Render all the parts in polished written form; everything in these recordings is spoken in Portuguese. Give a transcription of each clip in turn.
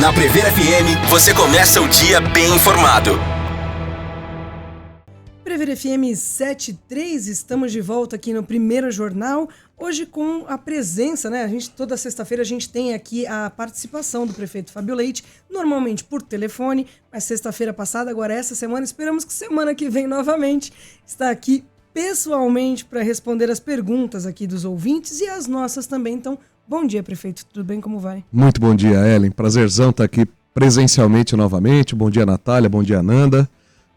Na Prever FM, você começa o dia bem informado. Prever FM 73, estamos de volta aqui no Primeiro Jornal, hoje com a presença, toda sexta-feira a gente tem aqui a participação do prefeito Fábio Leite, normalmente por telefone, mas sexta-feira passada, agora essa semana, esperamos que semana que vem novamente, está aqui pessoalmente para responder as perguntas aqui dos ouvintes e as nossas também. Então, bom dia, prefeito, tudo bem, como vai? Muito bom dia, Ellen, prazerzão estar aqui presencialmente novamente, bom dia, Natália, bom dia, Nanda.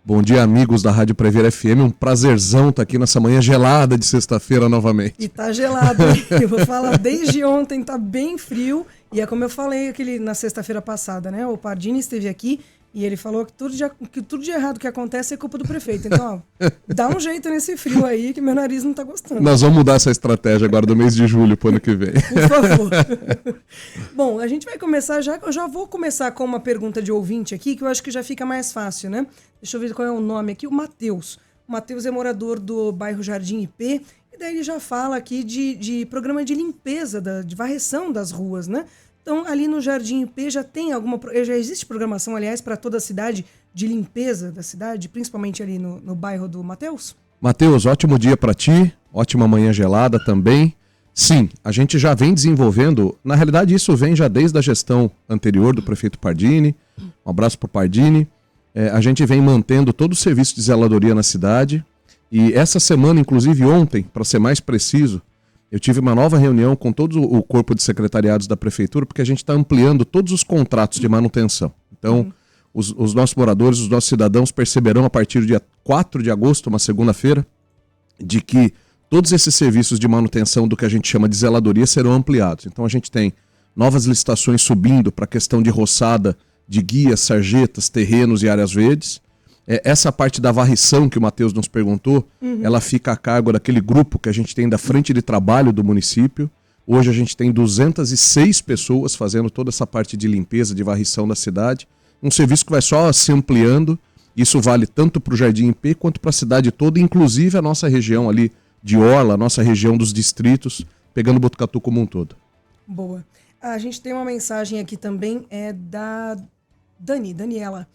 Bom dia, amigos da Rádio Prever FM. Um prazerzão estar aqui nessa manhã gelada de sexta-feira novamente. E tá gelado, eu vou falar, desde ontem tá bem frio. E é como eu falei na sexta-feira passada, né? O Pardini esteve aqui e ele falou que tudo de errado que acontece é culpa do prefeito. Então, ó, dá um jeito nesse frio aí que meu nariz não tá gostando. Nós vamos mudar essa estratégia agora do mês de julho pro ano que vem. Por favor. Bom, a gente vai começar eu já vou começar com uma pergunta de ouvinte aqui, que eu acho que já fica mais fácil, né? Deixa eu ver qual é o nome aqui, o Matheus. O Matheus é morador do bairro Jardim IP, e daí ele já fala aqui de programa de limpeza, de varreção das ruas, né? Então, ali no Jardim IP já existe programação, aliás, para toda a cidade de limpeza da cidade, principalmente ali no bairro do Matheus? Matheus, ótimo dia para ti, ótima manhã gelada também. Sim, a gente já vem desenvolvendo, na realidade isso vem já desde a gestão anterior do prefeito Pardini, um abraço pro Pardini. A gente vem mantendo todo o serviço de zeladoria na cidade e essa semana, inclusive ontem, para ser mais preciso, eu tive uma nova reunião com todo o corpo de secretariados da prefeitura, porque a gente está ampliando todos os contratos de manutenção. Então, os nossos moradores, os nossos cidadãos perceberão a partir do dia 4 de agosto, uma segunda-feira, de que todos esses serviços de manutenção do que a gente chama de zeladoria serão ampliados. Então a gente tem novas licitações subindo para a questão de roçada de guias, sarjetas, terrenos e áreas verdes. Essa parte da varrição que o Matheus nos perguntou, ela fica a cargo daquele grupo que a gente tem da frente de trabalho do município. Hoje a gente tem 206 pessoas fazendo toda essa parte de limpeza, de varrição da cidade. Um serviço que vai só se ampliando. Isso vale tanto para o Jardim IP quanto para a cidade toda, inclusive a nossa região ali de Orla, a nossa região dos distritos, pegando Botucatu como um todo. Boa. A gente tem uma mensagem aqui também, da Daniela.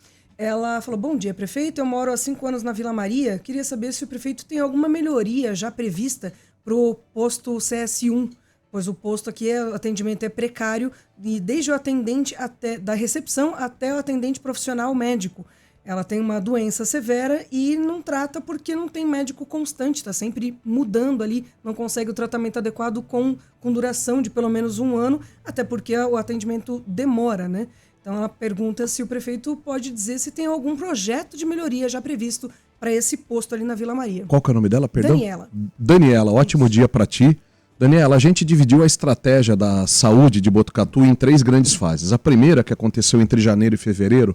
Ela falou, bom dia, prefeito, eu moro há 5 anos na Vila Maria, queria saber se o prefeito tem alguma melhoria já prevista para o posto CS1, pois o posto aqui, o atendimento é precário, e desde o atendente da recepção até o atendente profissional médico. Ela tem uma doença severa e não trata porque não tem médico constante, está sempre mudando ali, não consegue o tratamento adequado com duração de pelo menos 1 ano, até porque o atendimento demora, né? Então ela pergunta se o prefeito pode dizer se tem algum projeto de melhoria já previsto para esse posto ali na Vila Maria. Qual que é o nome dela, perdão? Daniela, ótimo dia para ti. Daniela, a gente dividiu a estratégia da saúde de Botucatu em 3 grandes fases. A primeira, que aconteceu entre janeiro e fevereiro,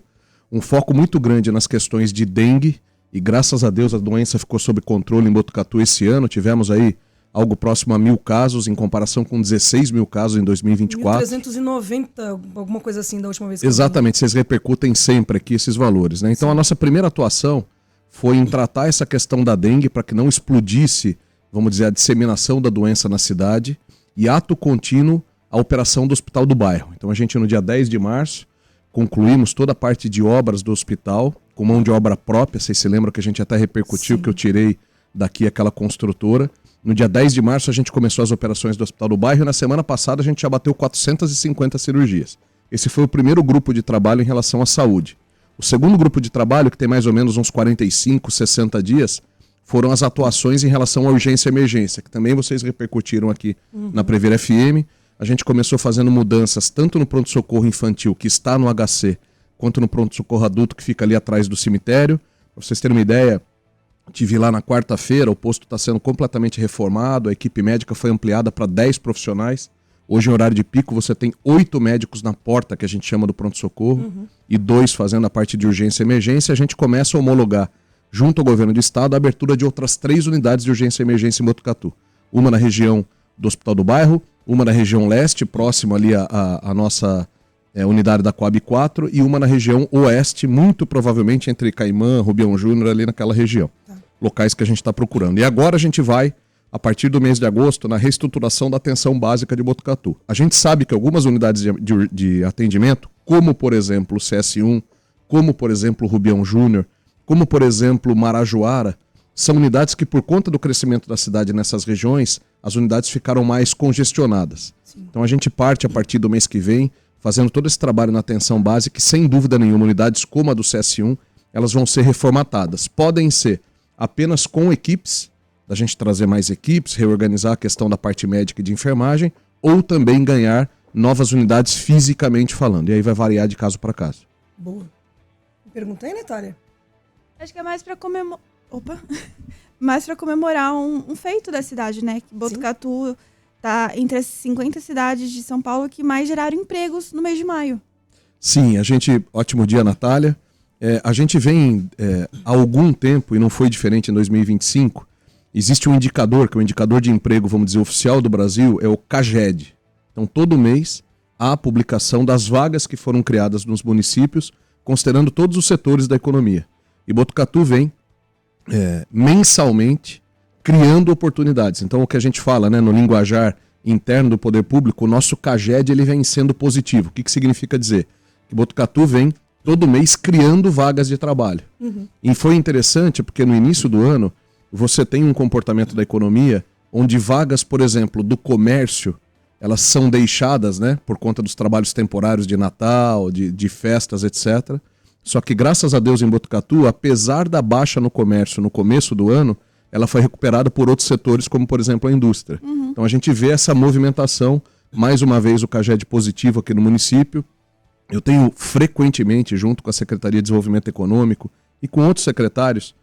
um foco muito grande nas questões de dengue, e graças a Deus a doença ficou sob controle em Botucatu esse ano. Tivemos aí algo próximo a 1.000 casos, em comparação com 16 mil casos em 2024. 1.390, alguma coisa assim da última vez que Exatamente, vocês repercutem sempre aqui esses valores, né? Então a nossa primeira atuação foi em tratar essa questão da dengue para que não explodisse, vamos dizer, a disseminação da doença na cidade, e ato contínuo a operação do Hospital do Bairro. Então a gente no dia 10 de março concluímos toda a parte de obras do hospital, com mão de obra própria. Vocês se lembram que a gente até repercutiu, que eu tirei daqui aquela construtora. No dia 10 de março a gente começou as operações do Hospital do Bairro e na semana passada a gente já bateu 450 cirurgias. Esse foi o primeiro grupo de trabalho em relação à saúde. O segundo grupo de trabalho, que tem mais ou menos uns 45, 60 dias, foram as atuações em relação à urgência e emergência, que também vocês repercutiram aqui na Prever FM. A gente começou fazendo mudanças tanto no pronto-socorro infantil, que está no HC, quanto no pronto-socorro adulto, que fica ali atrás do cemitério. Para vocês terem uma ideia, tive lá na quarta-feira, o posto está sendo completamente reformado, a equipe médica foi ampliada para 10 profissionais. Hoje, em horário de pico, você tem 8 médicos na porta, que a gente chama do pronto-socorro, e 2 fazendo a parte de urgência e emergência. A gente começa a homologar, junto ao governo do estado, a abertura de outras 3 unidades de urgência e emergência em Botucatu. Uma na região do Hospital do Bairro, uma na região leste, próximo ali à nossa unidade da Coab 4, e uma na região oeste, muito provavelmente entre Caimã, Rubião Júnior, ali naquela região. Locais que a gente está procurando. E agora a gente vai, a partir do mês de agosto, na reestruturação da atenção básica de Botucatu. A gente sabe que algumas unidades de atendimento como, por exemplo, o CS1, como, por exemplo, o Rubião Júnior, como, por exemplo, Marajoara, são unidades que, por conta do crescimento da cidade nessas regiões, as unidades ficaram mais congestionadas. Sim. Então a gente parte, a partir do mês que vem, fazendo todo esse trabalho na atenção básica, que, sem dúvida nenhuma, unidades como a do CS1, elas vão ser reformatadas. Podem ser apenas com equipes, da gente trazer mais equipes, reorganizar a questão da parte médica e de enfermagem, ou também ganhar novas unidades fisicamente falando. E aí vai variar de caso para caso. Boa. Pergunta aí, Natália. Acho que é mais para mais para comemorar um feito da cidade, né? Que Botucatu tá entre as 50 cidades de São Paulo que mais geraram empregos no mês de maio. Sim, ótimo dia, Natália. A gente vem há algum tempo, e não foi diferente em 2025, existe um indicador, que é o indicador de emprego, vamos dizer, oficial do Brasil, é o CAGED. Então, todo mês, há a publicação das vagas que foram criadas nos municípios, considerando todos os setores da economia. E Botucatu vem mensalmente criando oportunidades. Então, o que a gente fala, né, no linguajar interno do poder público, o nosso CAGED ele vem sendo positivo. O que significa dizer? Que Botucatu vem todo mês criando vagas de trabalho. Uhum. E foi interessante porque no início do ano você tem um comportamento da economia onde vagas, por exemplo, do comércio, elas são deixadas, né, por conta dos trabalhos temporários de Natal, de festas, etc. Só que, graças a Deus, em Botucatu, apesar da baixa no comércio no começo do ano, ela foi recuperada por outros setores, como, por exemplo, a indústria. Uhum. Então, a gente vê essa movimentação, mais uma vez, o CAGED positivo aqui no município. Eu tenho frequentemente, junto com a Secretaria de Desenvolvimento Econômico e com outros secretários,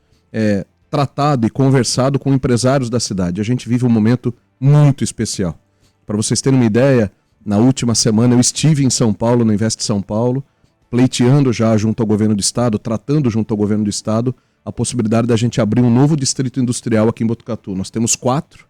tratado e conversado com empresários da cidade. A gente vive um momento muito especial. Para vocês terem uma ideia, na última semana eu estive em São Paulo, no Invest São Paulo, pleiteando já junto ao governo do estado, tratando junto ao governo do estado, a possibilidade da gente abrir um novo distrito industrial aqui em Botucatu. Nós temos 4.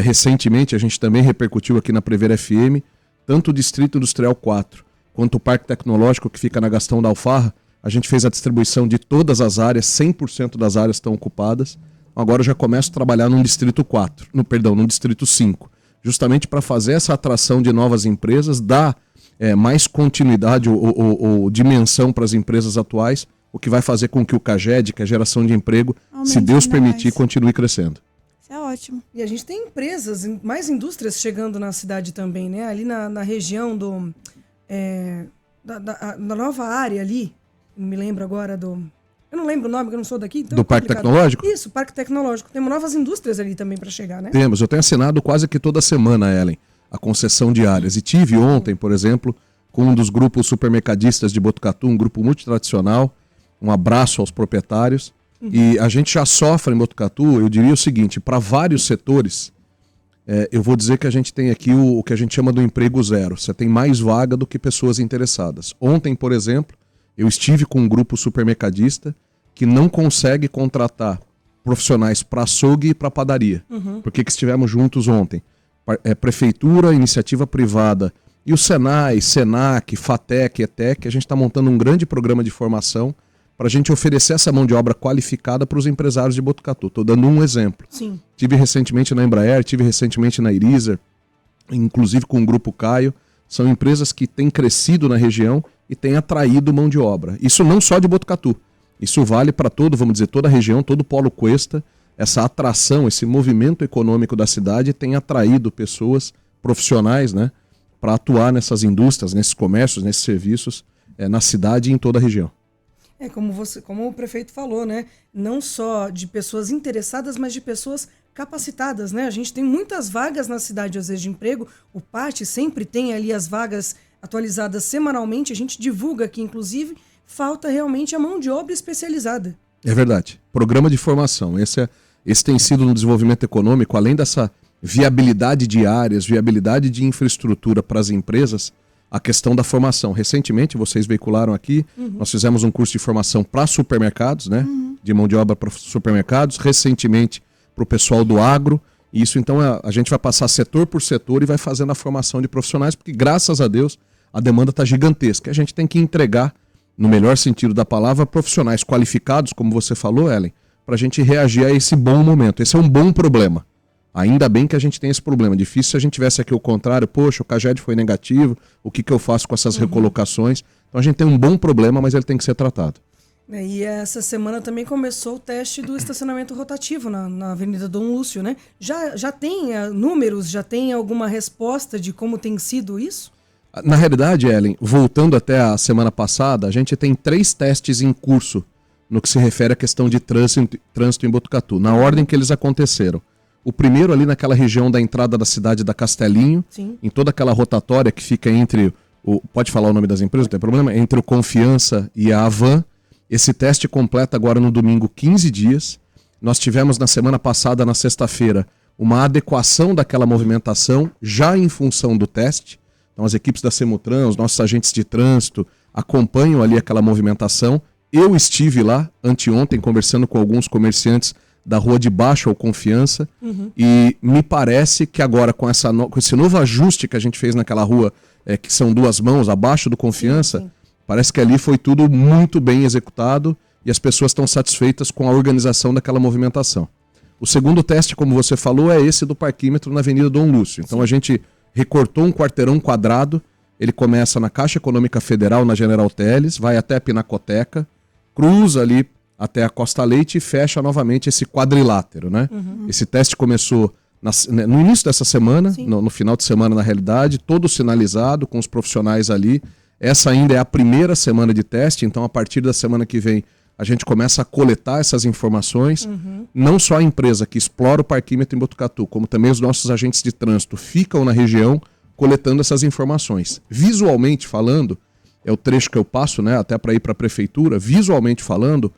Recentemente a gente também repercutiu aqui na Prever FM, tanto o distrito industrial 4, quanto o Parque Tecnológico que fica na Gastão da Alfarra. A gente fez a distribuição de todas as áreas, 100% das áreas estão ocupadas. Agora eu já começo a trabalhar num distrito 4, num distrito 5, justamente para fazer essa atração de novas empresas, dar mais continuidade ou dimensão para as empresas atuais, o que vai fazer com que o CAGED, que é a geração de emprego, se Deus permitir, continue crescendo. Isso é ótimo. E a gente tem empresas, mais indústrias chegando na cidade também, né? Ali na região da nova área ali, não me lembro agora eu não lembro o nome, que eu não sou daqui. Então do Parque Tecnológico? Isso, Parque Tecnológico. Temos novas indústrias ali também para chegar, né? Temos, eu tenho assinado quase que toda semana, Ellen, a concessão de áreas. E tive ontem, por exemplo, com um dos grupos supermercadistas de Botucatu, um grupo multitradicional. Um abraço aos proprietários. Uhum. E a gente já sofre em Botucatu, eu diria o seguinte, para vários setores, eu vou dizer que a gente tem aqui o que a gente chama do emprego zero. Você tem mais vaga do que pessoas interessadas. Ontem, por exemplo, eu estive com um grupo supermercadista que não consegue contratar profissionais para açougue e para padaria. Uhum. Por que estivemos juntos ontem? Prefeitura, iniciativa privada e o Senai, Senac, Fatec, ETEC, a gente está montando um grande programa de formação para a gente oferecer essa mão de obra qualificada para os empresários de Botucatu. Estou dando um exemplo. Sim. Tive recentemente na Embraer, tive recentemente na Iriser, inclusive com o Grupo Caio. São empresas que têm crescido na região e têm atraído mão de obra. Isso não só de Botucatu. Isso vale para toda a região, todo o Polo Cuesta. Essa atração, esse movimento econômico da cidade tem atraído pessoas profissionais, né, para atuar nessas indústrias, nesses comércios, nesses serviços, na cidade e em toda a região. Como o prefeito falou, né? Não só de pessoas interessadas, mas de pessoas capacitadas, né? A gente tem muitas vagas na cidade, às vezes, de emprego. O PAT sempre tem ali as vagas atualizadas semanalmente. A gente divulga aqui, inclusive, falta realmente a mão de obra especializada. É verdade. Programa de formação. Esse tem sido no desenvolvimento econômico, além dessa viabilidade de áreas, viabilidade de infraestrutura para as empresas, a questão da formação. Recentemente, vocês veicularam aqui, nós fizemos um curso de formação para supermercados, né? De mão de obra para supermercados, recentemente para o pessoal do agro. E isso, então, a gente vai passar setor por setor e vai fazendo a formação de profissionais, porque, graças a Deus, a demanda está gigantesca. A gente tem que entregar, no melhor sentido da palavra, profissionais qualificados, como você falou, Ellen, para a gente reagir a esse bom momento. Esse é um bom problema. Ainda bem que a gente tem esse problema. Difícil se a gente tivesse aqui o contrário. Poxa, o CAGED foi negativo, o que eu faço com essas recolocações? Então a gente tem um bom problema, mas ele tem que ser tratado. E essa semana também começou o teste do estacionamento rotativo na Avenida Dom Lúcio, né? Já tem números, já tem alguma resposta de como tem sido isso? Na realidade, Ellen, voltando até a semana passada, a gente tem 3 testes em curso no que se refere à questão de trânsito em Botucatu, na ordem que eles aconteceram. O primeiro ali naquela região da entrada da cidade da Castelinho, Sim. em toda aquela rotatória que fica entre, pode falar o nome das empresas, não tem problema, entre o Confiança e a Avan. Esse teste completa agora no domingo 15 dias. Nós tivemos na semana passada, na sexta-feira, uma adequação daquela movimentação já em função do teste. Então as equipes da Semutran, os nossos agentes de trânsito acompanham ali aquela movimentação. Eu estive lá anteontem conversando com alguns comerciantes da rua de baixo ao Confiança, e me parece que agora com esse novo ajuste que a gente fez naquela rua, que são 2 mãos abaixo do Confiança, Sim. parece que ali foi tudo muito bem executado e as pessoas estão satisfeitas com a organização daquela movimentação. O segundo teste, como você falou, é esse do parquímetro na Avenida Dom Lúcio. Então a gente recortou um quarteirão quadrado, ele começa na Caixa Econômica Federal, na General Teles, vai até a Pinacoteca, cruza ali até a Costa Leite e fecha novamente esse quadrilátero, né? Esse teste começou no início dessa semana, no final de semana na realidade, todo sinalizado com os profissionais ali. Essa ainda é a primeira semana de teste, então a partir da semana que vem a gente começa a coletar essas informações. Não só a empresa que explora o parquímetro em Botucatu, como também os nossos agentes de trânsito ficam na região coletando essas informações. Visualmente falando, é o trecho que eu passo, né, até para ir para a prefeitura, visualmente falando,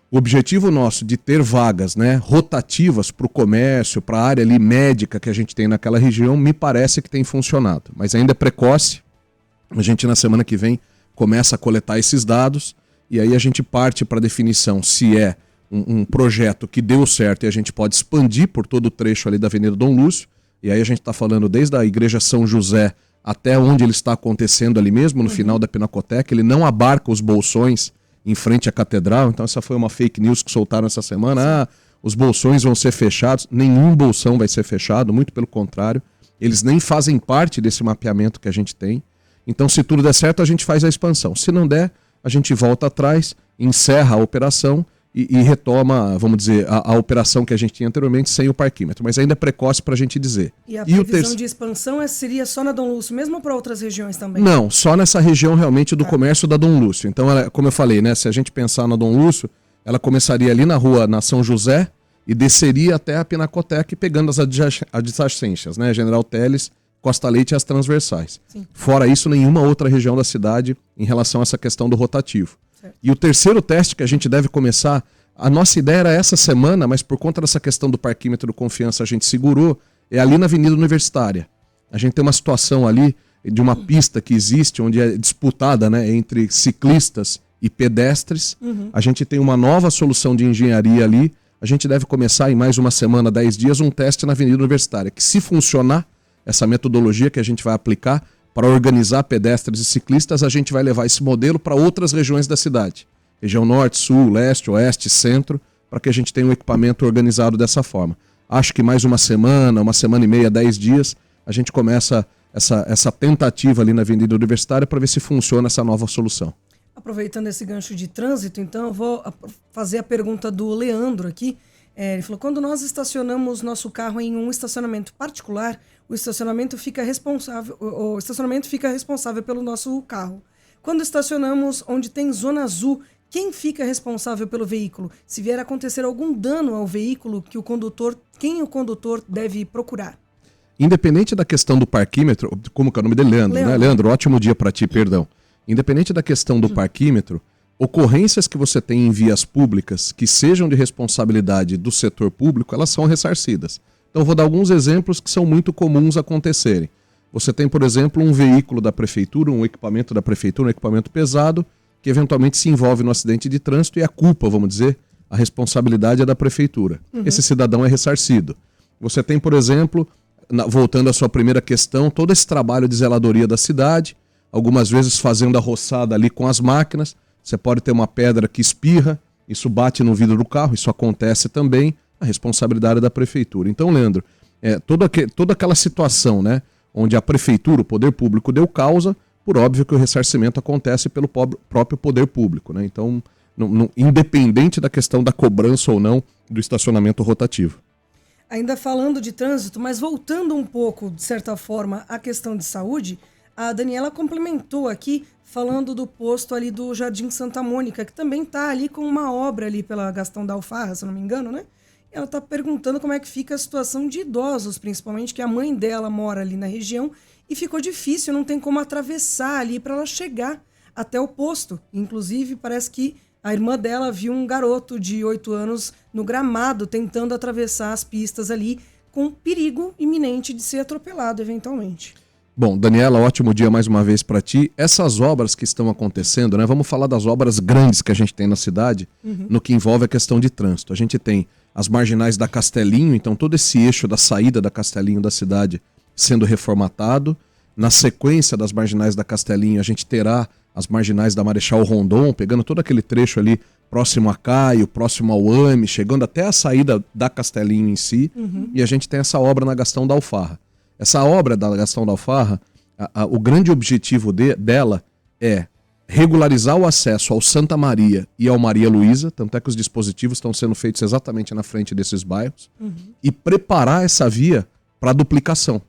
o objetivo nosso de ter vagas, né, rotativas para o comércio, para a área ali médica que a gente tem naquela região, me parece que tem funcionado. Mas ainda é precoce. A gente na semana que vem começa a coletar esses dados e aí a gente parte para a definição se é um projeto que deu certo e a gente pode expandir por todo o trecho ali da Avenida Dom Lúcio. E aí a gente está falando desde a Igreja São José até onde ele está acontecendo ali mesmo, no final da Pinacoteca. Ele não abarca os bolsões em frente à catedral. Então essa foi uma fake news que soltaram essa semana. Os bolsões vão ser fechados. Nenhum bolsão vai ser fechado, muito pelo contrário. Eles nem fazem parte desse mapeamento que a gente tem. Então se tudo der certo, a gente faz a expansão. Se não der, a gente volta atrás, encerra a operação e retoma, vamos dizer, a operação que a gente tinha anteriormente sem o parquímetro. Mas ainda é precoce para a gente dizer. E a previsão de expansão seria só na Dom Lúcio, mesmo para outras regiões também? Não, só nessa região realmente do comércio da Dom Lúcio. Então, como eu falei, né, se a gente pensar na Dom Lúcio, ela começaria ali na rua, na São José, e desceria até a Pinacoteca, pegando as adjacências, né, General Teles, Costa Leite e as transversais. Sim. Fora isso, nenhuma outra região da cidade em relação a essa questão do rotativo. Certo. E o terceiro teste que a gente deve começar, a nossa ideia era essa semana, mas por conta dessa questão do parquímetro do Confiança a gente segurou, é ali na Avenida Universitária. A gente tem uma situação ali de uma pista que existe, onde é disputada, né, entre ciclistas e pedestres. A gente tem uma nova solução de engenharia ali. A gente deve começar em mais uma semana, 10 dias, um teste na Avenida Universitária, que se funcionar, essa metodologia que a gente vai aplicar para organizar pedestres e ciclistas, a gente vai levar esse modelo para outras regiões da cidade. Região norte, sul, leste, oeste, centro, para que a gente tenha um equipamento organizado dessa forma. Acho que mais uma semana e meia, 10 dias, a gente começa essa tentativa ali na Avenida Universitária para ver se funciona essa nova solução. Aproveitando esse gancho de trânsito, então, eu vou fazer a pergunta do Leandro aqui. Ele falou, quando nós estacionamos nosso carro em um estacionamento particular, o estacionamento fica responsável pelo nosso carro. Quando estacionamos onde tem zona azul, quem fica responsável pelo veículo? Se vier a acontecer algum dano ao veículo, quem o condutor deve procurar? Independente da questão do parquímetro, como que é o nome dele? Leandro, né? Leandro, ótimo dia para ti, perdão. Independente da questão do parquímetro, ocorrências que você tem em vias públicas que sejam de responsabilidade do setor público, elas são ressarcidas. Então vou dar alguns exemplos que são muito comuns acontecerem. Você tem, por exemplo, um veículo da prefeitura, um equipamento da prefeitura, um equipamento pesado, que eventualmente se envolve no acidente de trânsito e a culpa, vamos dizer, a responsabilidade é da prefeitura. Esse cidadão é ressarcido. Você tem, por exemplo, voltando à sua primeira questão, todo esse trabalho de zeladoria da cidade, algumas vezes fazendo a roçada ali com as máquinas. Você pode ter uma pedra que espirra, isso bate no vidro do carro, isso acontece também, a responsabilidade é da prefeitura. Então, Leandro, toda aquela situação, né, onde a prefeitura, o poder público deu causa, por óbvio que o ressarcimento acontece pelo próprio poder público, né? Então, independente da questão da cobrança ou não do estacionamento rotativo. Ainda falando de trânsito, mas voltando um pouco, de certa forma, à questão de saúde, a Daniela complementou aqui, falando do posto ali do Jardim Santa Mônica, que também está ali com uma obra ali pela Gastão da Alfarra, se não me engano, né? E ela está perguntando como é que fica a situação de idosos, principalmente, que a mãe dela mora ali na região e ficou difícil, não tem como atravessar ali para ela chegar até o posto. Inclusive, parece que a irmã dela viu um garoto de 8 anos no gramado tentando atravessar as pistas ali com perigo iminente de ser atropelado eventualmente. Bom, Daniela, ótimo dia mais uma vez para ti. Essas obras que estão acontecendo, né? Vamos falar das obras grandes que a gente tem na cidade, no que envolve a questão de trânsito. A gente tem as marginais da Castelinho, então todo esse eixo da saída da Castelinho da cidade sendo reformatado. Na sequência das marginais da Castelinho, a gente terá as marginais da Marechal Rondon, pegando todo aquele trecho ali próximo a Caio, próximo ao AME, chegando até a saída da Castelinho em si. E a gente tem essa obra na Gastão da Alfarra. Essa obra da Gastão da Alfarra, o grande objetivo dela é regularizar o acesso ao Santa Maria e ao Maria Luísa, tanto é que os dispositivos estão sendo feitos exatamente na frente desses bairros, e preparar essa via para duplicação.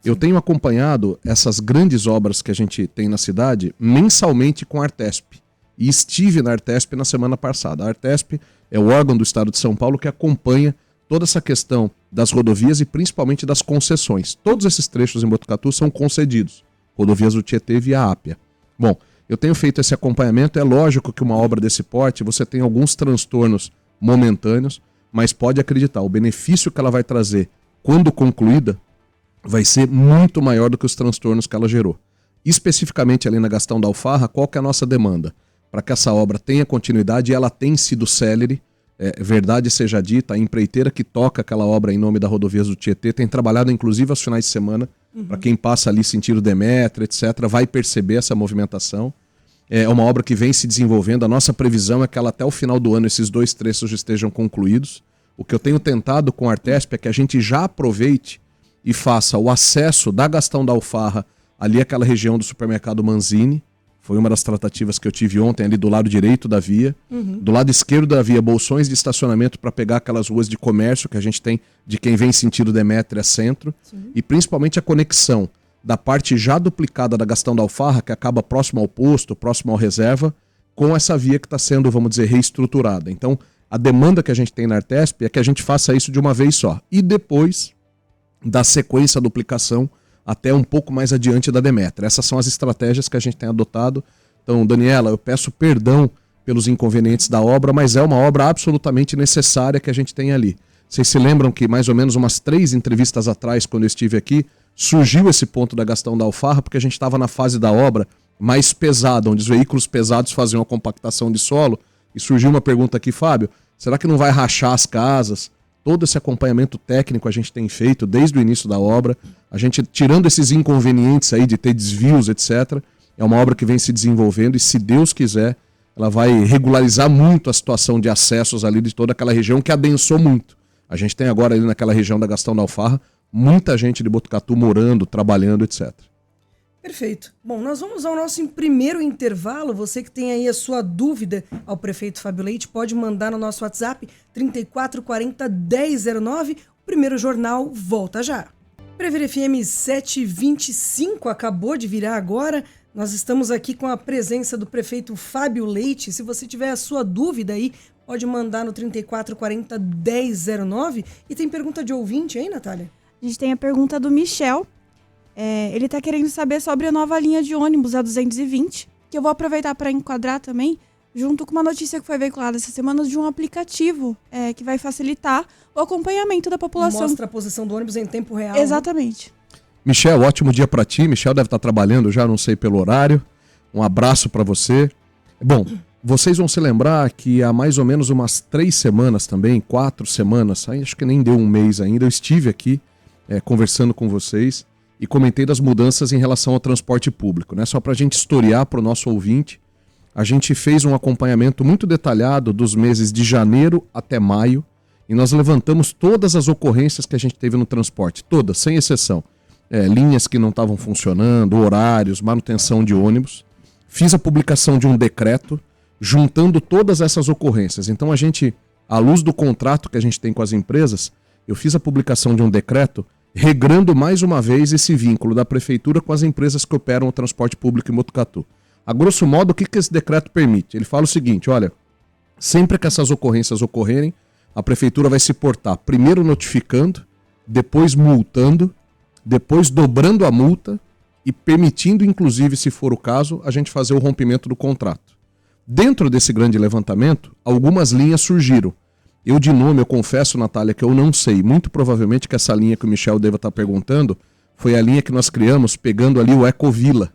Eu tenho acompanhado essas grandes obras que a gente tem na cidade mensalmente com a Artesp. E estive na Artesp na semana passada. A Artesp é o órgão do Estado de São Paulo que acompanha toda essa questão das rodovias e principalmente das concessões. Todos esses trechos em Botucatu são concedidos. Rodovias do Tietê via Ápia. Bom, eu tenho feito esse acompanhamento. É lógico que uma obra desse porte você tem alguns transtornos momentâneos, mas pode acreditar, o benefício que ela vai trazer quando concluída vai ser muito maior do que os transtornos que ela gerou. Especificamente ali na Gastão da Alfarra, qual que é a nossa demanda? Para que essa obra tenha continuidade, e ela tem sido célere, verdade seja dita, a empreiteira que toca aquela obra em nome da Rodovias do Tietê tem trabalhado inclusive aos finais de semana, para quem passa ali sentido Demétrio, etc., vai perceber essa movimentação. É uma obra que vem se desenvolvendo, a nossa previsão é que ela até o final do ano esses 2 trechos estejam concluídos. O que eu tenho tentado com a Artesp é que a gente já aproveite e faça o acesso da Gastão da Alfarra, ali aquela região do supermercado Manzini. Foi uma das tratativas que eu tive ontem, ali do lado direito da via. Do lado esquerdo da via, bolsões de estacionamento para pegar aquelas ruas de comércio que a gente tem de quem vem sentido Demétria Centro. E principalmente a conexão da parte já duplicada da Gastão da Alfarra, que acaba próximo ao posto, próximo ao reserva, com essa via que está sendo, vamos dizer, reestruturada. Então, a demanda que a gente tem na Artesp é que a gente faça isso de uma vez só. E depois da sequência da duplicação até um pouco mais adiante da Demétria. Essas são as estratégias que a gente tem adotado. Então, Daniela, eu peço perdão pelos inconvenientes da obra, mas é uma obra absolutamente necessária que a gente tem ali. Vocês se lembram que mais ou menos umas 3 entrevistas atrás, quando eu estive aqui, surgiu esse ponto da Gastão da Alfarra, porque a gente estava na fase da obra mais pesada, onde os veículos pesados faziam a compactação de solo, e surgiu uma pergunta aqui, Fábio, será que não vai rachar as casas? Todo esse acompanhamento técnico a gente tem feito desde o início da obra, a gente tirando esses inconvenientes aí de ter desvios, etc., é uma obra que vem se desenvolvendo e, se Deus quiser, ela vai regularizar muito a situação de acessos ali de toda aquela região que adensou muito. A gente tem agora ali naquela região da Gastão da Alfarra muita gente de Botucatu morando, trabalhando, etc. Perfeito. Bom, nós vamos ao nosso primeiro intervalo. Você que tem aí a sua dúvida ao prefeito Fábio Leite, pode mandar no nosso WhatsApp 3440 1009. O primeiro jornal volta já. Prever FM 725 acabou de virar agora. Nós estamos aqui com a presença do prefeito Fábio Leite. Se você tiver a sua dúvida aí, pode mandar no 3440 1009. E tem pergunta de ouvinte aí, Natália? A gente tem a pergunta do Michel. Ele está querendo saber sobre a nova linha de ônibus, a 220, que eu vou aproveitar para enquadrar também, junto com uma notícia que foi veiculada essa semana de um aplicativo que vai facilitar o acompanhamento da população. Mostra a posição do ônibus em tempo real. Exatamente. Michel, ótimo dia para ti. Michel deve estar trabalhando já, não sei pelo horário. Um abraço para você. Bom, vocês vão se lembrar que há mais ou menos umas 3 semanas também, 4 semanas, acho que nem deu um mês ainda, eu estive aqui conversando com vocês e comentei das mudanças em relação ao transporte público, né? Só para a gente historiar para o nosso ouvinte, a gente fez um acompanhamento muito detalhado dos meses de janeiro até maio, e nós levantamos todas as ocorrências que a gente teve no transporte, todas, sem exceção. Linhas que não estavam funcionando, horários, manutenção de ônibus. Fiz a publicação de um decreto juntando todas essas ocorrências. Então a gente, à luz do contrato que a gente tem com as empresas, eu fiz a publicação de um decreto regrando mais uma vez esse vínculo da prefeitura com as empresas que operam o transporte público em Botucatu. A grosso modo, o que esse decreto permite? Ele fala o seguinte, olha, sempre que essas ocorrências ocorrerem, a prefeitura vai se portar primeiro notificando, depois multando, depois dobrando a multa e permitindo, inclusive, se for o caso, a gente fazer o rompimento do contrato. Dentro desse grande levantamento, algumas linhas surgiram. Eu, de nome, eu confesso, Natália, que eu não sei. Muito provavelmente que essa linha que o Michel deva estar perguntando foi a linha que nós criamos pegando ali o Ecovila.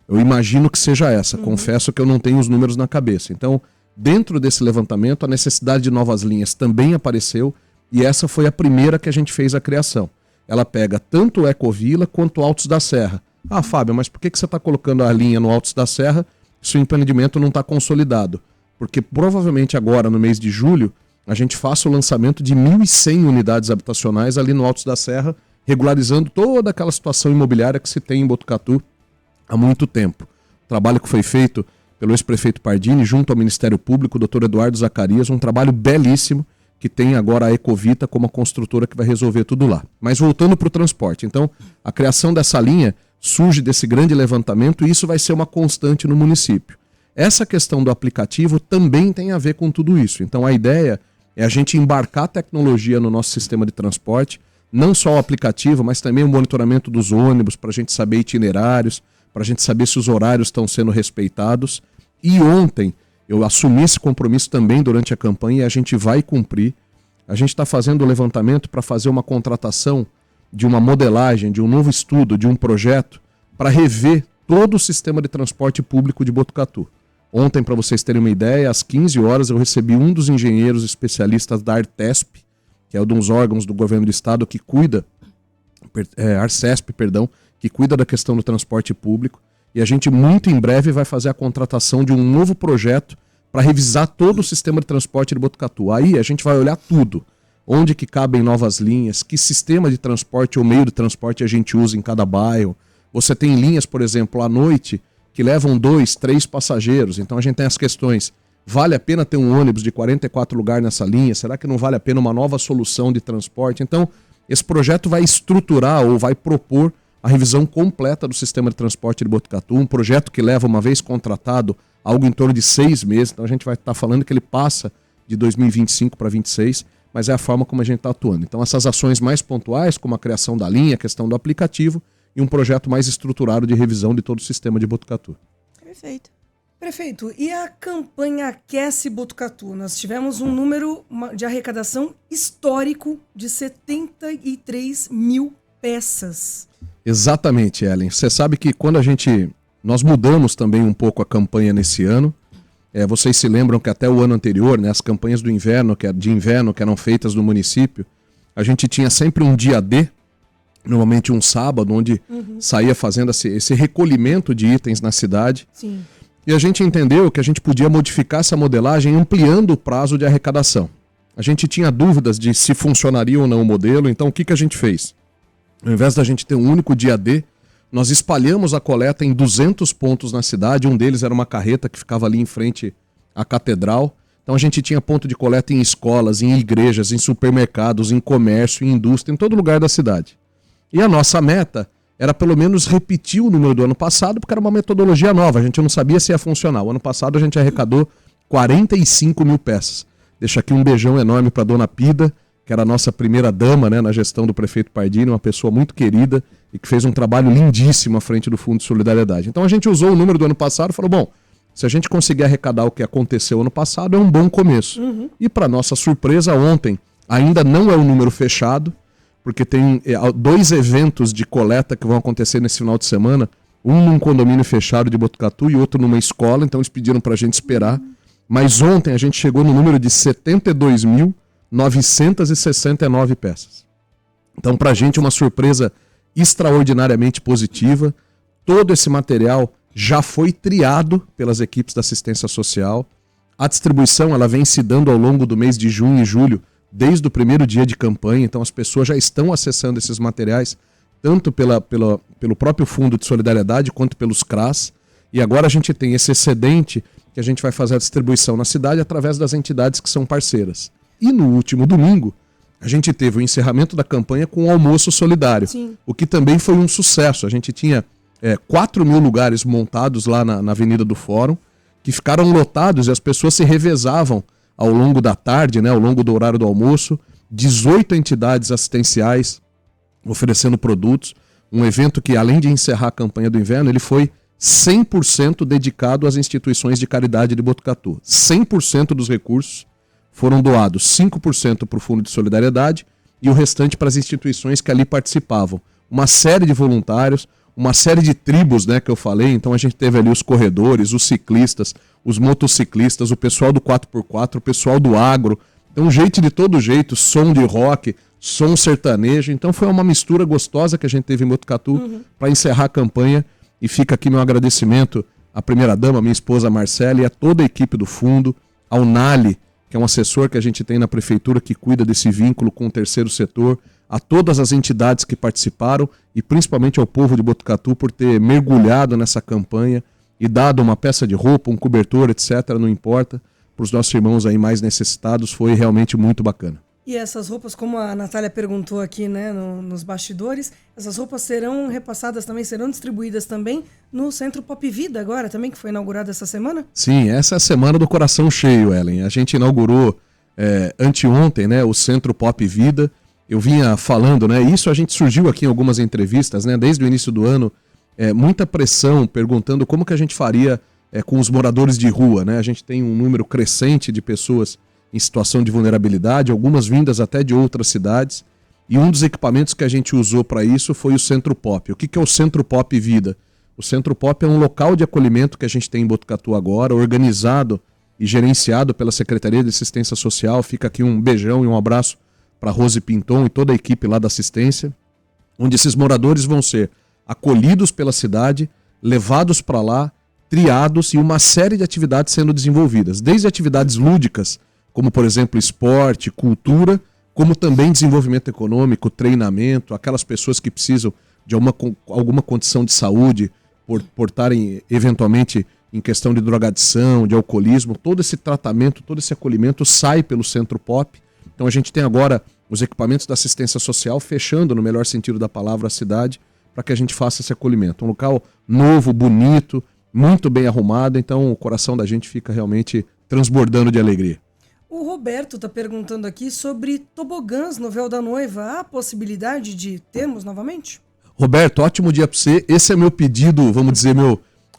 Eu imagino que seja essa. Confesso que eu não tenho os números na cabeça. Então, dentro desse levantamento, a necessidade de novas linhas também apareceu e essa foi a primeira que a gente fez a criação. Ela pega tanto o Ecovila quanto o Altos da Serra. Ah, Fábio, mas por que você está colocando a linha no Altos da Serra se o empreendimento não está consolidado? Porque provavelmente agora, no mês de julho, a gente faça o lançamento de 1.100 unidades habitacionais ali no Altos da Serra, regularizando toda aquela situação imobiliária que se tem em Botucatu há muito tempo. O trabalho que foi feito pelo ex-prefeito Pardini, junto ao Ministério Público, o Dr. Eduardo Zacarias, um trabalho belíssimo, que tem agora a Ecovita como a construtora que vai resolver tudo lá. Mas voltando para o transporte, então, a criação dessa linha surge desse grande levantamento e isso vai ser uma constante no município. Essa questão do aplicativo também tem a ver com tudo isso. Então, a ideia é a gente embarcar a tecnologia no nosso sistema de transporte, não só o aplicativo, mas também o monitoramento dos ônibus, para a gente saber itinerários, para a gente saber se os horários estão sendo respeitados. E ontem eu assumi esse compromisso também durante a campanha e a gente vai cumprir. A gente está fazendo o levantamento para fazer uma contratação de uma modelagem, de um novo estudo, de um projeto para rever todo o sistema de transporte público de Botucatu. Ontem, para vocês terem uma ideia, às 15 horas eu recebi um dos engenheiros especialistas da Artesp, que é um dos órgãos do governo do estado que cuida, Arcesp, perdão, que cuida da questão do transporte público. E a gente muito em breve vai fazer a contratação de um novo projeto para revisar todo o sistema de transporte de Botucatu. Aí a gente vai olhar tudo. Onde que cabem novas linhas, que sistema de transporte ou meio de transporte a gente usa em cada bairro. Você tem linhas, por exemplo, à noite, que levam 2, 3 passageiros. Então a gente tem as questões, vale a pena ter um ônibus de 44 lugares nessa linha? Será que não vale a pena uma nova solução de transporte? Então esse projeto vai estruturar ou vai propor a revisão completa do sistema de transporte de Botucatu, um projeto que leva, uma vez contratado, algo em torno de 6 meses. Então a gente vai estar falando que ele passa de 2025 para 2026, mas é a forma como a gente está atuando. Então essas ações mais pontuais, como a criação da linha, a questão do aplicativo e um projeto mais estruturado de revisão de todo o sistema de Botucatu. Perfeito. Prefeito, e a campanha Aquece Botucatu? Nós tivemos um número de arrecadação histórico de 73 mil peças. Exatamente, Ellen. Você sabe que quando nós mudamos também um pouco a campanha nesse ano. Vocês se lembram que até o ano anterior, né, as campanhas de inverno que eram feitas no município, a gente tinha sempre um dia D, normalmente um sábado, onde saía fazendo esse recolhimento de itens na cidade. Sim. E a gente entendeu que a gente podia modificar essa modelagem ampliando o prazo de arrecadação. A gente tinha dúvidas de se funcionaria ou não o modelo, então o que a gente fez? Ao invés da gente ter um único dia D, nós espalhamos a coleta em 200 pontos na cidade. Um deles era uma carreta que ficava ali em frente à catedral. Então a gente tinha ponto de coleta em escolas, em igrejas, em supermercados, em comércio, em indústria, em todo lugar da cidade. E a nossa meta era pelo menos repetir o número do ano passado, porque era uma metodologia nova, a gente não sabia se ia funcionar. O ano passado a gente arrecadou 45 mil peças. Deixo aqui um beijão enorme para a dona Pida, que era a nossa primeira dama, né, na gestão do prefeito Pardini, uma pessoa muito querida e que fez um trabalho lindíssimo à frente do Fundo de Solidariedade. Então a gente usou o número do ano passado e falou, bom, se a gente conseguir arrecadar o que aconteceu ano passado, é um bom começo. E para nossa surpresa, ontem ainda não é um número fechado, porque tem 2 eventos de coleta que vão acontecer nesse final de semana, um num condomínio fechado de Botucatu e outro numa escola, então eles pediram para a gente esperar. Mas ontem a gente chegou no número de 72.969 peças. Então, para a gente, uma surpresa extraordinariamente positiva. Todo esse material já foi triado pelas equipes da assistência social. A distribuição ela vem se dando ao longo do mês de junho e julho desde o primeiro dia de campanha, então as pessoas já estão acessando esses materiais, tanto pelo próprio Fundo de Solidariedade quanto pelos CRAS, e agora a gente tem esse excedente que a gente vai fazer a distribuição na cidade através das entidades que são parceiras. E no último domingo, a gente teve o encerramento da campanha com o almoço solidário, o que também foi um sucesso. A gente tinha 4 mil lugares montados lá na Avenida do Fórum, que ficaram lotados e as pessoas se revezavam ao longo da tarde, né, ao longo do horário do almoço, 18 entidades assistenciais oferecendo produtos, um evento que, além de encerrar a campanha do inverno, ele foi 100% dedicado às instituições de caridade de Botucatu. 100% dos recursos foram doados, 5% para o Fundo de Solidariedade e o restante para as instituições que ali participavam. Uma série de voluntários, uma série de tribos, né, que eu falei, então a gente teve ali os corredores, os ciclistas, os motociclistas, o pessoal do 4x4, o pessoal do agro, então gente de todo jeito, som de rock, som sertanejo, então foi uma mistura gostosa que a gente teve em Botucatu para encerrar a campanha, e fica aqui meu agradecimento à primeira-dama, minha esposa Marcela, e a toda a equipe do fundo, ao Nali, que é um assessor que a gente tem na prefeitura que cuida desse vínculo com o terceiro setor, a todas as entidades que participaram e principalmente ao povo de Botucatu por ter mergulhado nessa campanha e dado uma peça de roupa, um cobertor, etc., não importa, para os nossos irmãos aí mais necessitados, foi realmente muito bacana. E essas roupas, como a Natália perguntou aqui, né, nos bastidores, essas roupas serão repassadas também, serão distribuídas também no Centro Pop Vida agora também, que foi inaugurado essa semana? Sim, essa é a semana do coração cheio, Ellen. A gente inaugurou anteontem, né, o Centro Pop Vida. Eu vinha falando, né, isso a gente surgiu aqui em algumas entrevistas, né, desde o início do ano, muita pressão perguntando como que a gente faria com os moradores de rua, né? A gente tem um número crescente de pessoas em situação de vulnerabilidade, algumas vindas até de outras cidades, e um dos equipamentos que a gente usou para isso foi o Centro Pop. O que é o Centro Pop Vida? O Centro Pop é um local de acolhimento que a gente tem em Botucatu agora, organizado e gerenciado pela Secretaria de Assistência Social. Fica aqui um beijão e um abraço para Rose Pinton e toda a equipe lá da assistência, onde esses moradores vão ser acolhidos pela cidade, levados para lá, triados e uma série de atividades sendo desenvolvidas, desde atividades lúdicas, como por exemplo esporte, cultura, como também desenvolvimento econômico, treinamento, aquelas pessoas que precisam de alguma condição de saúde, por estarem eventualmente em questão de drogadição, de alcoolismo, todo esse tratamento, todo esse acolhimento sai pelo Centro Pop. Então a gente tem agora os equipamentos da assistência social fechando, no melhor sentido da palavra, a cidade, para que a gente faça esse acolhimento. Um local novo, bonito, muito bem arrumado, então o coração da gente fica realmente transbordando de alegria. O Roberto está perguntando aqui sobre tobogãs no véu da noiva. Há a possibilidade de termos novamente? Roberto, ótimo dia para você. Esse é meu pedido, vamos dizer,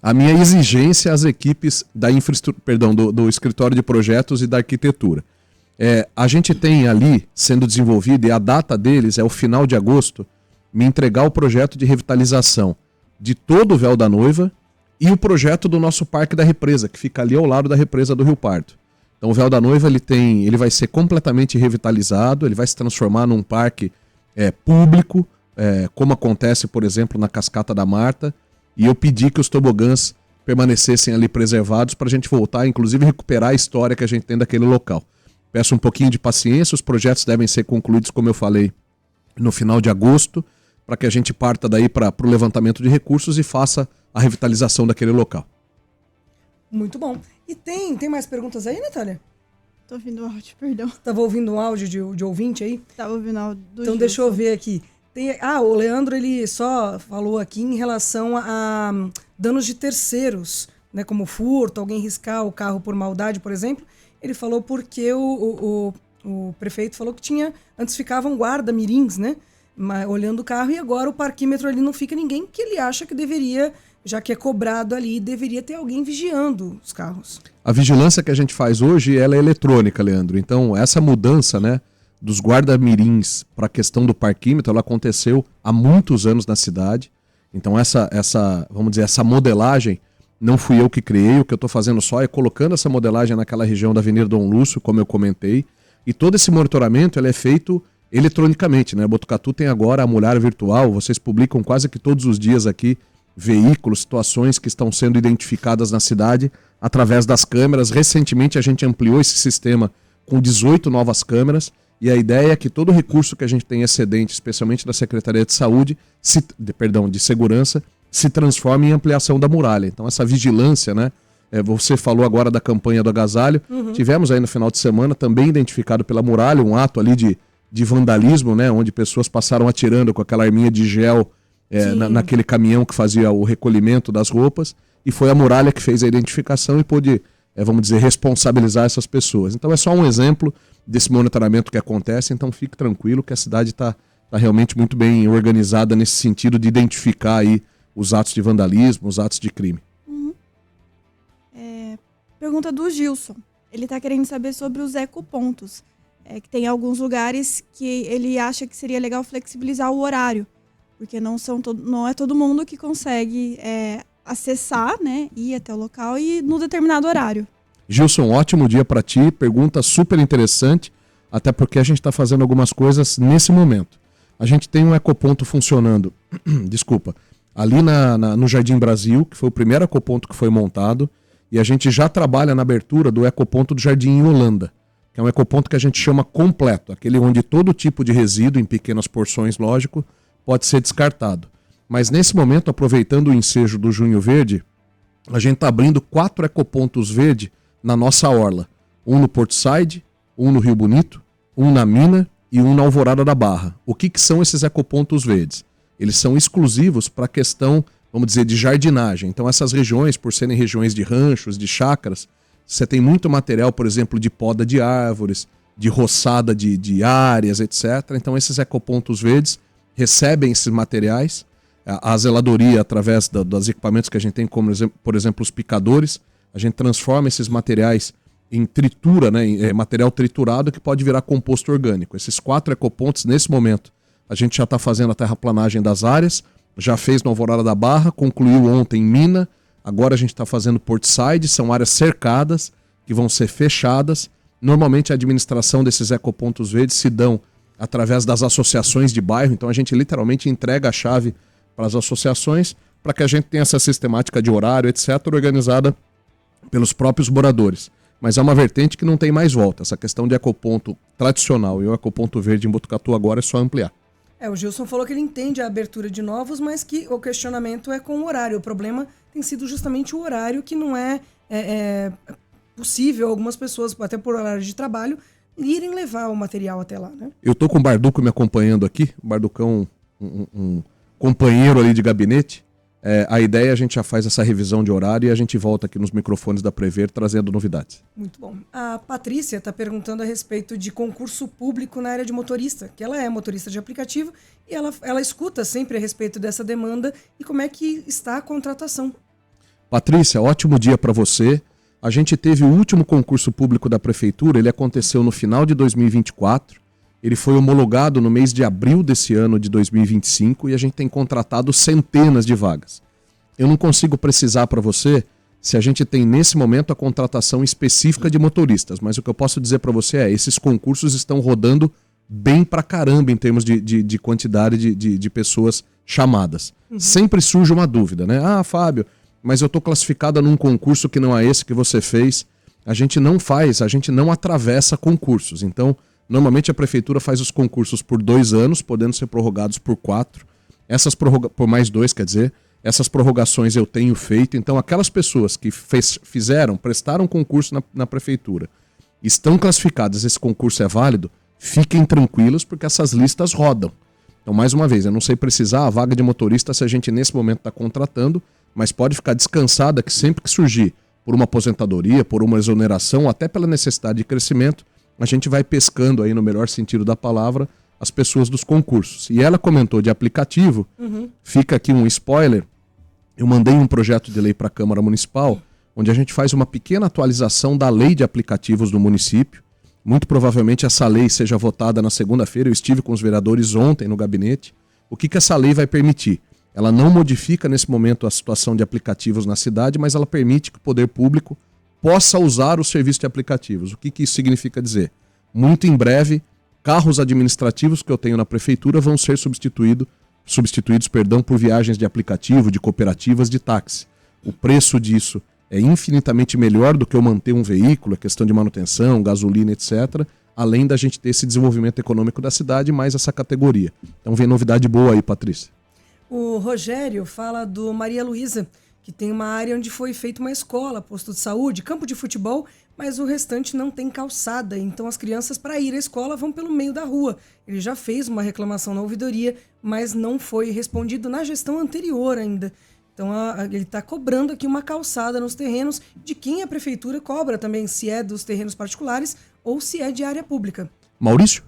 a minha exigência às equipes da do escritório de projetos e da arquitetura. A gente tem ali sendo desenvolvido, e a data deles é o final de agosto, me entregar o projeto de revitalização de todo o véu da noiva e o projeto do nosso Parque da Represa, que fica ali ao lado da represa do Rio Pardo. Então o véu da noiva ele vai ser completamente revitalizado, ele vai se transformar num parque público, como acontece, por exemplo, na Cascata da Marta, e eu pedi que os tobogãs permanecessem ali preservados para a gente voltar, inclusive recuperar a história que a gente tem daquele local. Peço um pouquinho de paciência, os projetos devem ser concluídos, como eu falei, no final de agosto, para que a gente parta daí para o levantamento de recursos e faça a revitalização daquele local. Muito bom. E tem mais perguntas aí, Natália? Tô ouvindo o áudio, perdão. Tava ouvindo um áudio de ouvinte aí? Tava ouvindo o áudio do Então Gilson. deixa eu ver aqui. O Leandro, ele só falou aqui em relação a danos de terceiros, né, como furto, alguém riscar o carro por maldade, por exemplo. Ele falou porque o prefeito falou que antes ficavam guarda-mirins, né, olhando o carro, e agora o parquímetro ali não fica ninguém, que ele acha que deveria, já que é cobrado ali, deveria ter alguém vigiando os carros. A vigilância que a gente faz hoje, ela é eletrônica, Leandro. Então, essa mudança, né, dos guarda-mirins para a questão do parquímetro, ela aconteceu há muitos anos na cidade. Então, vamos dizer, essa modelagem não fui eu que criei. O que eu estou fazendo só é colocando essa modelagem naquela região da Avenida Dom Lúcio, como eu comentei. E todo esse monitoramento ele é feito eletronicamente, né? Botucatu tem agora a mulher virtual. Vocês publicam quase que todos os dias aqui veículos, situações que estão sendo identificadas na cidade através das câmeras. Recentemente a gente ampliou esse sistema com 18 novas câmeras e a ideia é que todo recurso que a gente tem excedente, especialmente da Secretaria de Saúde, de Segurança, se transforme em ampliação da muralha. Então essa vigilância, né? Você falou agora da campanha do agasalho. Tivemos aí no final de semana, também identificado pela muralha, um ato ali de vandalismo, né? Onde pessoas passaram atirando com aquela arminha de gel naquele caminhão que fazia o recolhimento das roupas. E foi a muralha que fez a identificação e pôde, vamos dizer, responsabilizar essas pessoas. Então é só um exemplo desse monitoramento que acontece. Então fique tranquilo que a cidade está realmente muito bem organizada nesse sentido de identificar aí os atos de vandalismo, os atos de crime. Pergunta do Gilson. Ele está querendo saber sobre os ecopontos. Que tem alguns lugares que ele acha que seria legal flexibilizar o horário. Porque não é todo mundo que consegue acessar, né, ir até o local e no determinado horário. Gilson, ótimo dia para ti. Pergunta super interessante, até porque a gente está fazendo algumas coisas nesse momento. A gente tem um ecoponto funcionando, desculpa, ali no Jardim Brasil, que foi o primeiro ecoponto que foi montado, e a gente já trabalha na abertura do ecoponto do Jardim Holanda, que é um ecoponto que a gente chama completo, aquele onde todo tipo de resíduo, em pequenas porções, lógico, pode ser descartado. Mas nesse momento, aproveitando o ensejo do Junho Verde, a gente está abrindo 4 ecopontos verde na nossa orla. Um no Portside, um no Rio Bonito, um na Mina e um na Alvorada da Barra. O que são esses ecopontos verdes? Eles são exclusivos para a questão, vamos dizer, de jardinagem. Então essas regiões, por serem regiões de ranchos, de chácaras, você tem muito material, por exemplo, de poda de árvores, de roçada de áreas, etc. Então esses ecopontos verdes recebem esses materiais. A zeladoria, através dos equipamentos que a gente tem, como por exemplo os picadores, a gente transforma esses materiais em tritura, né, em material triturado que pode virar composto orgânico. Esses 4 ecopontos, nesse momento, a gente já está fazendo a terraplanagem das áreas, já fez no Alvorada da Barra, concluiu ontem em Mina, agora a gente está fazendo Portside, são áreas cercadas que vão ser fechadas. Normalmente a administração desses ecopontos verdes se dão através das associações de bairro, então a gente literalmente entrega a chave para as associações, para que a gente tenha essa sistemática de horário, etc., organizada pelos próprios moradores. Mas é uma vertente que não tem mais volta. Essa questão de ecoponto tradicional e o ecoponto verde em Botucatu agora é só ampliar. O Gilson falou que ele entende a abertura de novos, mas que o questionamento é com o horário. O problema tem sido justamente o horário, que não é possível algumas pessoas, até por horário de trabalho, irem levar o material até lá, né? Eu tô com o Barduco me acompanhando aqui, o Barducão, um companheiro ali de gabinete. A ideia é a gente já faz essa revisão de horário e a gente volta aqui nos microfones da Prever trazendo novidades. Muito bom. A Patrícia está perguntando a respeito de concurso público na área de motorista, que ela é motorista de aplicativo e ela escuta sempre a respeito dessa demanda e como é que está a contratação. Patrícia, ótimo dia para você. A gente teve o último concurso público da Prefeitura, ele aconteceu no final de 2024. Ele foi homologado no mês de abril desse ano de 2025 e a gente tem contratado centenas de vagas. Eu não consigo precisar para você se a gente tem nesse momento a contratação específica de motoristas, mas o que eu posso dizer para você é esses concursos estão rodando bem pra caramba em termos de quantidade de pessoas chamadas. Sempre surge uma dúvida, né? Ah, Fábio, mas eu estou classificada num concurso que não é esse que você fez. A gente não atravessa concursos, então... Normalmente a Prefeitura faz os concursos por 2 anos, podendo ser prorrogados por 4. Por mais 2, quer dizer. Essas prorrogações eu tenho feito. Então aquelas pessoas que prestaram concurso na Prefeitura, estão classificadas, esse concurso é válido, fiquem tranquilos porque essas listas rodam. Então mais uma vez, eu não sei precisar a vaga de motorista se a gente nesse momento está contratando, mas pode ficar descansada que sempre que surgir por uma aposentadoria, por uma exoneração, ou até pela necessidade de crescimento, a gente vai pescando aí, no melhor sentido da palavra, as pessoas dos concursos. E ela comentou de aplicativo, fica aqui um spoiler, eu mandei um projeto de lei para a Câmara Municipal, onde a gente faz uma pequena atualização da lei de aplicativos do município. Muito provavelmente essa lei seja votada na segunda-feira, eu estive com os vereadores ontem no gabinete. O que essa lei vai permitir? Ela não modifica nesse momento a situação de aplicativos na cidade, mas ela permite que o poder público possa usar o serviço de aplicativos. O que isso significa dizer? Muito em breve, carros administrativos que eu tenho na Prefeitura vão ser substituídos por viagens de aplicativo, de cooperativas, de táxi. O preço disso é infinitamente melhor do que eu manter um veículo, a questão de manutenção, gasolina, etc. além da gente ter esse desenvolvimento econômico da cidade, mais essa categoria. Então vem novidade boa aí, Patrícia. O Rogério fala do Maria Luísa, que tem uma área onde foi feita uma escola, posto de saúde, campo de futebol, mas o restante não tem calçada. Então as crianças, para ir à escola, vão pelo meio da rua. Ele já fez uma reclamação na ouvidoria, mas não foi respondido na gestão anterior ainda. Então ele está cobrando aqui uma calçada nos terrenos de quem a prefeitura cobra também, se é dos terrenos particulares ou se é de área pública. Maurício?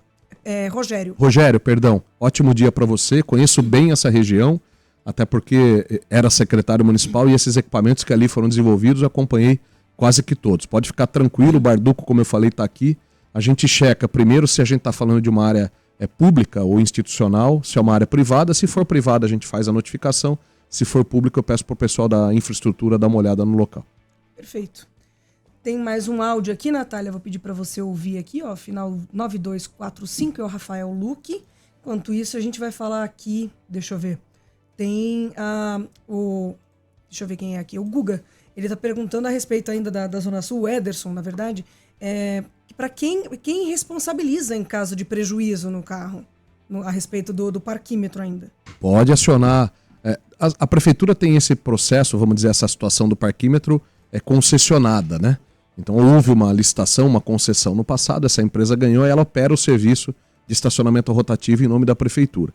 Rogério. Rogério, perdão. Ótimo dia para você. Conheço bem essa região, até porque era secretário municipal e esses equipamentos que ali foram desenvolvidos eu acompanhei quase que todos. Pode ficar tranquilo, o Barduco, como eu falei, está aqui. A gente checa primeiro se a gente está falando de uma área pública ou institucional, se é uma área privada. Se for privada, a gente faz a notificação. Se for público, eu peço para o pessoal da infraestrutura dar uma olhada no local. Perfeito. Tem mais um áudio aqui, Natália, vou pedir para você ouvir aqui, ó, final 9245, é o Rafael Luque. Enquanto isso, a gente vai falar aqui, deixa eu ver, tem deixa eu ver quem é aqui, o Guga. Ele está perguntando a respeito ainda da Zona Sul, o Ederson, na verdade, para quem responsabiliza em caso de prejuízo no carro, a respeito do parquímetro ainda. Pode acionar. A prefeitura tem esse processo, vamos dizer, essa situação do parquímetro concessionada, né? Então houve uma licitação, uma concessão no passado, essa empresa ganhou e ela opera o serviço de estacionamento rotativo em nome da prefeitura.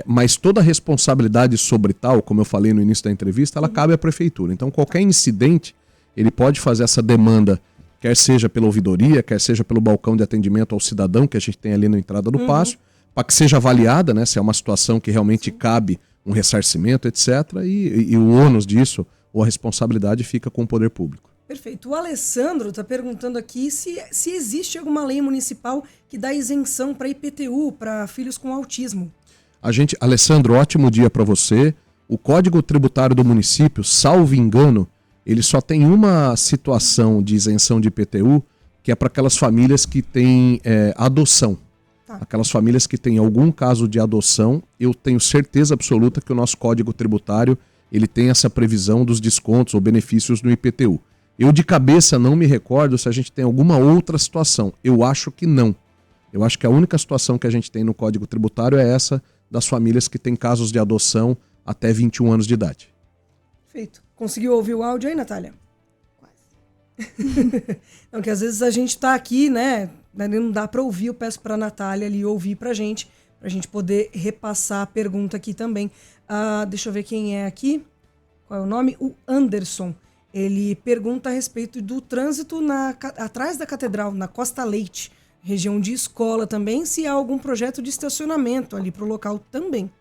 Mas toda a responsabilidade sobre tal, como eu falei no início da entrevista, ela cabe à prefeitura. Então qualquer incidente, ele pode fazer essa demanda, quer seja pela ouvidoria, quer seja pelo balcão de atendimento ao cidadão que a gente tem ali na entrada do passo, para que seja avaliada, né, se é uma situação que realmente cabe um ressarcimento, etc. E o ônus disso, ou a responsabilidade, fica com o poder público. Perfeito. O Alessandro está perguntando aqui se existe alguma lei municipal que dá isenção para IPTU, para filhos com autismo. Alessandro, ótimo dia para você. O Código Tributário do município, salvo engano, ele só tem uma situação de isenção de IPTU, que é para aquelas famílias que têm adoção. Tá. Aquelas famílias que têm algum caso de adoção, eu tenho certeza absoluta que o nosso Código Tributário ele tem essa previsão dos descontos ou benefícios no IPTU. Eu de cabeça não me recordo se a gente tem alguma outra situação. Eu acho que não. Eu acho que a única situação que a gente tem no Código Tributário é essa das famílias que têm casos de adoção até 21 anos de idade. Perfeito. Conseguiu ouvir o áudio aí, Natália? Quase. Não, que às vezes a gente tá aqui, né? Não dá para ouvir, eu peço para a Natália ali ouvir pra gente poder repassar a pergunta aqui também. Deixa eu ver quem é aqui. Qual é o nome? O Anderson. Ele pergunta a respeito do trânsito atrás da catedral, na Costa Leite, região de escola também, se há algum projeto de estacionamento ali para o local também.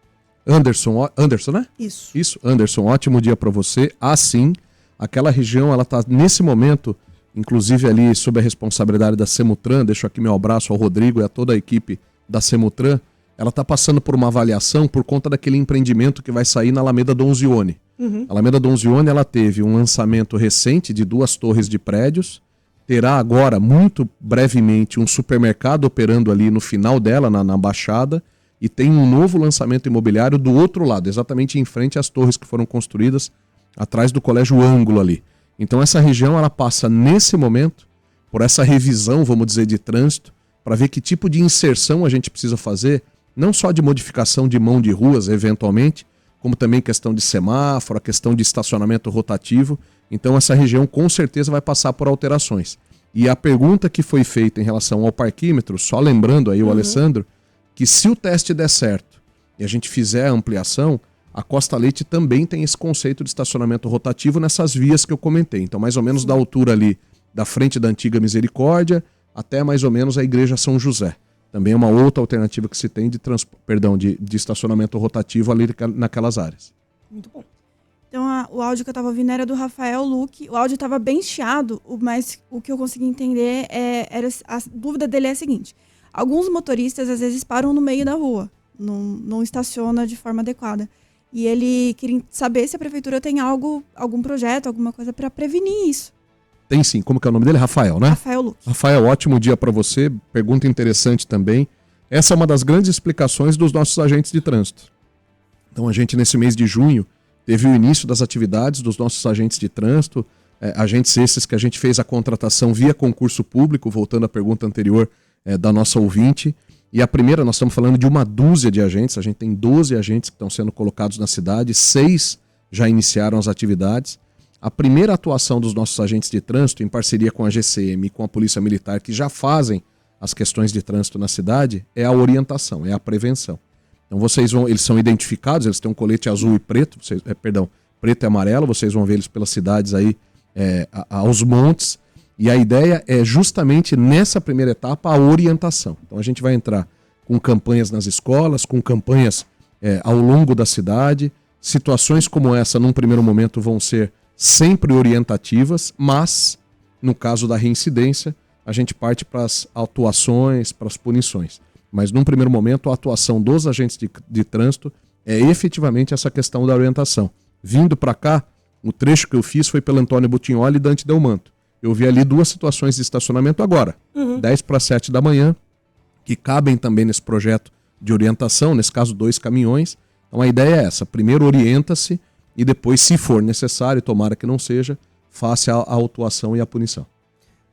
Anderson, né? Isso, Anderson, ótimo dia para você. Sim, aquela região, ela está nesse momento, inclusive ali sob a responsabilidade da Semutran, deixo aqui meu abraço ao Rodrigo e a toda a equipe da Semutran, ela está passando por uma avaliação por conta daquele empreendimento que vai sair na Alameda Dom Zione. A Alameda Dom Zione, ela teve um lançamento recente de 2 torres de prédios, terá agora, muito brevemente, um supermercado operando ali no final dela, na Baixada, e tem um novo lançamento imobiliário do outro lado, exatamente em frente às torres que foram construídas atrás do Colégio Ângulo ali. Então essa região, ela passa nesse momento por essa revisão, vamos dizer, de trânsito, para ver que tipo de inserção a gente precisa fazer, não só de modificação de mão de ruas, eventualmente, como também questão de semáforo, a questão de estacionamento rotativo. Então essa região com certeza vai passar por alterações. E a pergunta que foi feita em relação ao parquímetro, só lembrando aí o Alessandro, que se o teste der certo e a gente fizer a ampliação, a Costa Leite também tem esse conceito de estacionamento rotativo nessas vias que eu comentei. Então mais ou menos da altura ali da frente da Antiga Misericórdia até mais ou menos a Igreja São José. Também é uma outra alternativa que se tem de estacionamento rotativo ali naquelas áreas. Muito bom. Então, o áudio que eu estava ouvindo era do Rafael Luque. O áudio estava bem chiado, mas o que eu consegui entender a dúvida dele é a seguinte. Alguns motoristas, às vezes, param no meio da rua, não estaciona de forma adequada. E ele queria saber se a prefeitura tem algum projeto, alguma coisa para prevenir isso. Tem sim. Como que é o nome dele? Rafael, né? Rafael Luque. Rafael, ótimo dia para você. Pergunta interessante também. Essa é uma das grandes explicações dos nossos agentes de trânsito. Então a gente, nesse mês de junho, teve o início das atividades dos nossos agentes de trânsito, agentes esses que a gente fez a contratação via concurso público, voltando à pergunta anterior, da nossa ouvinte. E a primeira, nós estamos falando de uma dúzia de agentes, a gente tem 12 agentes que estão sendo colocados na cidade, 6 já iniciaram as atividades. A primeira atuação dos nossos agentes de trânsito, em parceria com a GCM e com a Polícia Militar, que já fazem as questões de trânsito na cidade, é a orientação, é a prevenção. Então eles são identificados, eles têm um colete azul e preto, preto e amarelo, vocês vão ver eles pelas cidades aí aos montes. E a ideia é justamente nessa primeira etapa a orientação. Então a gente vai entrar com campanhas nas escolas, com campanhas ao longo da cidade. Situações como essa, num primeiro momento, vão ser sempre orientativas, mas no caso da reincidência, a gente parte para as atuações, para as punições. Mas num primeiro momento, a atuação dos agentes de trânsito é efetivamente essa questão da orientação. Vindo para cá, o trecho que eu fiz foi pelo Antônio Butignoli e Dante Delmanto. Eu vi ali 2 situações de estacionamento agora, 10 para 7 da manhã, que cabem também nesse projeto de orientação, nesse caso 2 caminhões. Então a ideia é essa, primeiro orienta-se e depois, se for necessário, tomara que não seja, faça a autuação e a punição.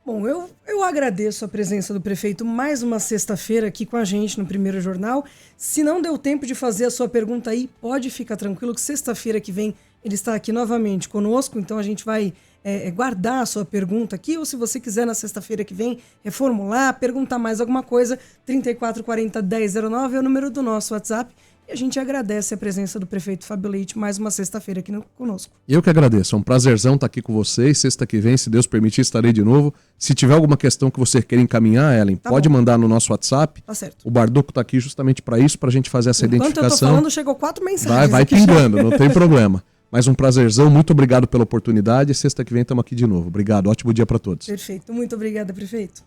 Bom, eu agradeço a presença do prefeito mais uma sexta-feira aqui com a gente no Primeiro Jornal. Se não deu tempo de fazer a sua pergunta aí, pode ficar tranquilo que sexta-feira que vem ele está aqui novamente conosco, então a gente vai guardar a sua pergunta aqui, ou se você quiser na sexta-feira que vem reformular, perguntar mais alguma coisa, 3440 1009 é o número do nosso WhatsApp. E a gente agradece a presença do prefeito Fábio Leite mais uma sexta-feira aqui conosco. Eu que agradeço, é um prazerzão estar aqui com vocês. Sexta que vem, se Deus permitir, estarei de novo. Se tiver alguma questão que você queira encaminhar, Ellen, pode mandar no nosso WhatsApp. Tá certo. O Barduco está aqui justamente para isso, para a gente fazer essa identificação. Enquanto eu tô falando, chegou 4 mensagens. Vai pingando, não tem problema. Mas um prazerzão, muito obrigado pela oportunidade. Sexta que vem estamos aqui de novo. Obrigado, ótimo dia para todos. Perfeito, muito obrigada, prefeito.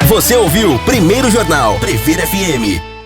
Você ouviu Primeiro Jornal, Prefeito FM.